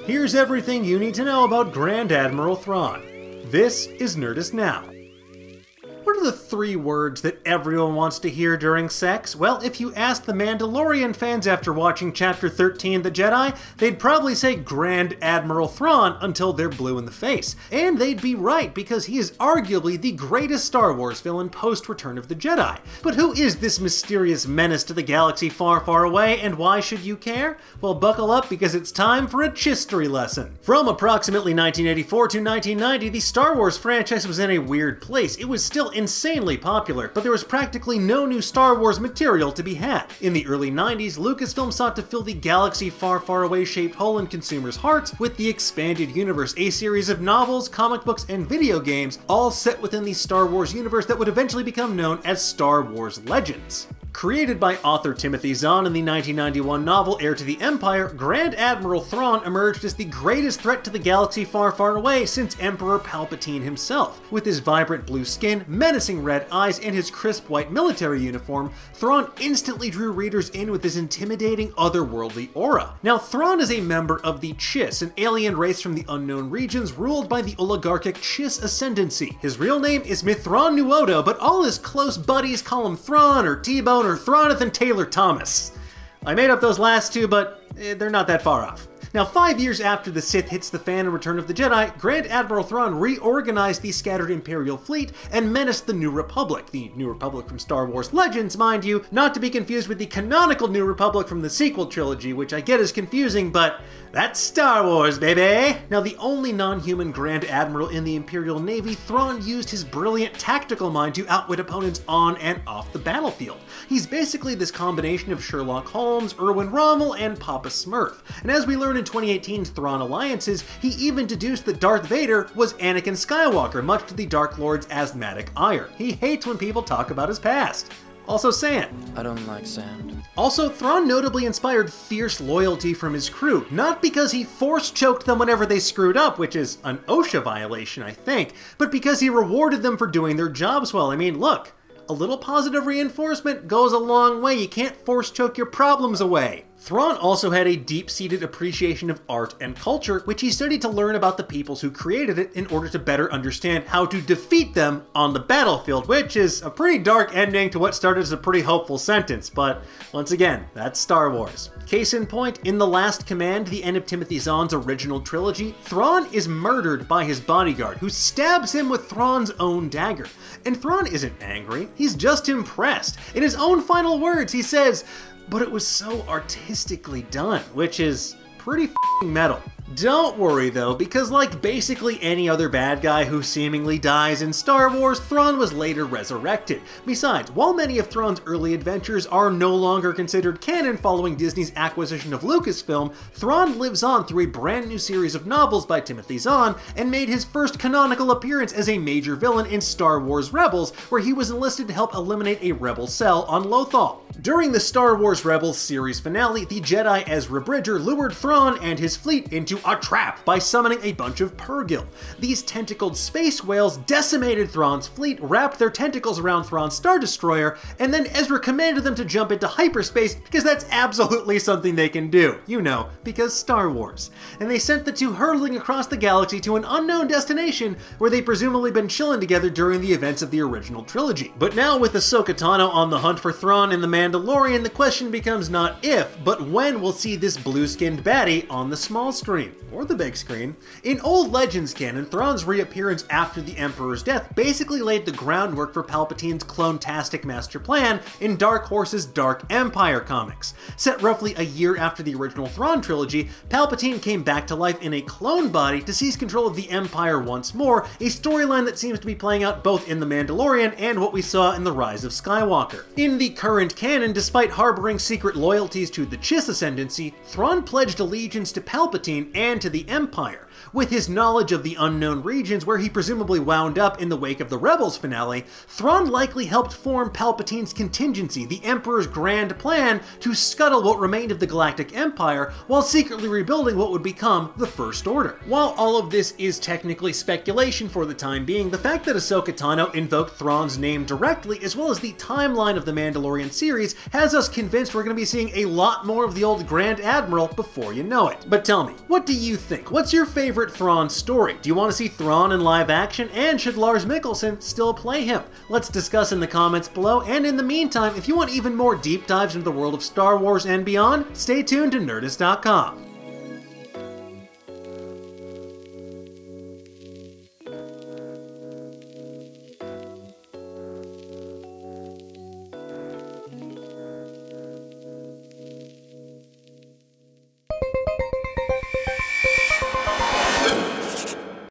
Here's everything you need to know about Grand Admiral Thrawn. This is Nerdist Now. What are the 3 words that everyone wants to hear during sex? Well, if you ask the Mandalorian fans after watching Chapter 13, The Jedi, they'd probably say Grand Admiral Thrawn until they're blue in the face. And they'd be right, because he is arguably the greatest Star Wars villain post-Return of the Jedi. But who is this mysterious menace to the galaxy far, far away, and why should you care? Well, buckle up, because it's time for a Chiss-tory lesson. From approximately 1984 to 1990, the Star Wars franchise was in a weird place. It was still insanely popular, but there was practically no new Star Wars material to be had. In the early 90s, Lucasfilm sought to fill the galaxy far, far away shaped hole in consumers' hearts with the Expanded Universe, a series of novels, comic books, and video games, all set within the Star Wars universe that would eventually become known as Star Wars Legends. Created by author Timothy Zahn in the 1991 novel Heir to the Empire, Grand Admiral Thrawn emerged as the greatest threat to the galaxy far, far away since Emperor Palpatine himself. With his vibrant blue skin, menacing red eyes, and his crisp white military uniform, Thrawn instantly drew readers in with his intimidating otherworldly aura. Now, Thrawn is a member of the Chiss, an alien race from the unknown regions ruled by the oligarchic Chiss ascendancy. His real name is Thrawn Nuoto, but all his close buddies call him Thrawn or T-Bone or Thrawnathan Taylor Thomas. I made up those last 2, but they're not that far off. Now, 5 years after the Sith hits the fan in Return of the Jedi, Grand Admiral Thrawn reorganized the scattered Imperial fleet and menaced the New Republic. The New Republic from Star Wars Legends, mind you, not to be confused with the canonical New Republic from the sequel trilogy, which I get is confusing, but that's Star Wars, baby! Now, the only non-human Grand Admiral in the Imperial Navy, Thrawn used his brilliant tactical mind to outwit opponents on and off the battlefield. He's basically this combination of Sherlock Holmes, Erwin Rommel, and Papa Smurf. And as we learn in 2018's Thrawn Alliances, he even deduced that Darth Vader was Anakin Skywalker, much to the Dark Lord's asthmatic ire. He hates when people talk about his past. Also sand. I don't like sand. Also, Thrawn notably inspired fierce loyalty from his crew, not because he force-choked them whenever they screwed up, which is an OSHA violation, I think, but because he rewarded them for doing their jobs well. I mean, look, a little positive reinforcement goes a long way. You can't force-choke your problems away. Thrawn also had a deep-seated appreciation of art and culture, which he studied to learn about the peoples who created it in order to better understand how to defeat them on the battlefield, which is a pretty dark ending to what started as a pretty hopeful sentence, but once again, that's Star Wars. Case in point, in The Last Command, the end of Timothy Zahn's original trilogy, Thrawn is murdered by his bodyguard, who stabs him with Thrawn's own dagger. And Thrawn isn't angry, he's just impressed. In his own final words, he says, "But it was so artistically done," which is pretty f***ing metal. Don't worry though, because like basically any other bad guy who seemingly dies in Star Wars, Thrawn was later resurrected. Besides, while many of Thrawn's early adventures are no longer considered canon following Disney's acquisition of Lucasfilm, Thrawn lives on through a brand new series of novels by Timothy Zahn and made his first canonical appearance as a major villain in Star Wars Rebels, where he was enlisted to help eliminate a rebel cell on Lothal. During the Star Wars Rebels series finale, the Jedi Ezra Bridger lured Thrawn and his fleet into a trap by summoning a bunch of Purrgil. These tentacled space whales decimated Thrawn's fleet, wrapped their tentacles around Thrawn's Star Destroyer, and then Ezra commanded them to jump into hyperspace because that's absolutely something they can do. You know, because Star Wars. And they sent the two hurtling across the galaxy to an unknown destination where they presumably been chilling together during the events of the original trilogy. But now with Ahsoka Tano on the hunt for Thrawn in The Mandalorian, the question becomes not if, but when we'll see this blue-skinned baddie on the small screen. Or the big screen. In old Legends canon, Thrawn's reappearance after the Emperor's death basically laid the groundwork for Palpatine's clone-tastic master plan in Dark Horse's Dark Empire comics. Set roughly a year after the original Thrawn trilogy, Palpatine came back to life in a clone body to seize control of the Empire once more, a storyline that seems to be playing out both in The Mandalorian and what we saw in The Rise of Skywalker. In the current canon, despite harboring secret loyalties to the Chiss ascendancy, Thrawn pledged allegiance to Palpatine and to the Empire. With his knowledge of the unknown regions where he presumably wound up in the wake of the Rebels finale, Thrawn likely helped form Palpatine's contingency, the Emperor's grand plan to scuttle what remained of the Galactic Empire while secretly rebuilding what would become the First Order. While all of this is technically speculation for the time being, the fact that Ahsoka Tano invoked Thrawn's name directly, as well as the timeline of the Mandalorian series, has us convinced we're going to be seeing a lot more of the old Grand Admiral before you know it. But tell me, what do you think? What's your favorite Thrawn story? Do you want to see Thrawn in live action, and should Lars Mikkelsen still play him? Let's discuss in the comments below, and in the meantime, if you want even more deep dives into the world of Star Wars and beyond, stay tuned to Nerdist.com.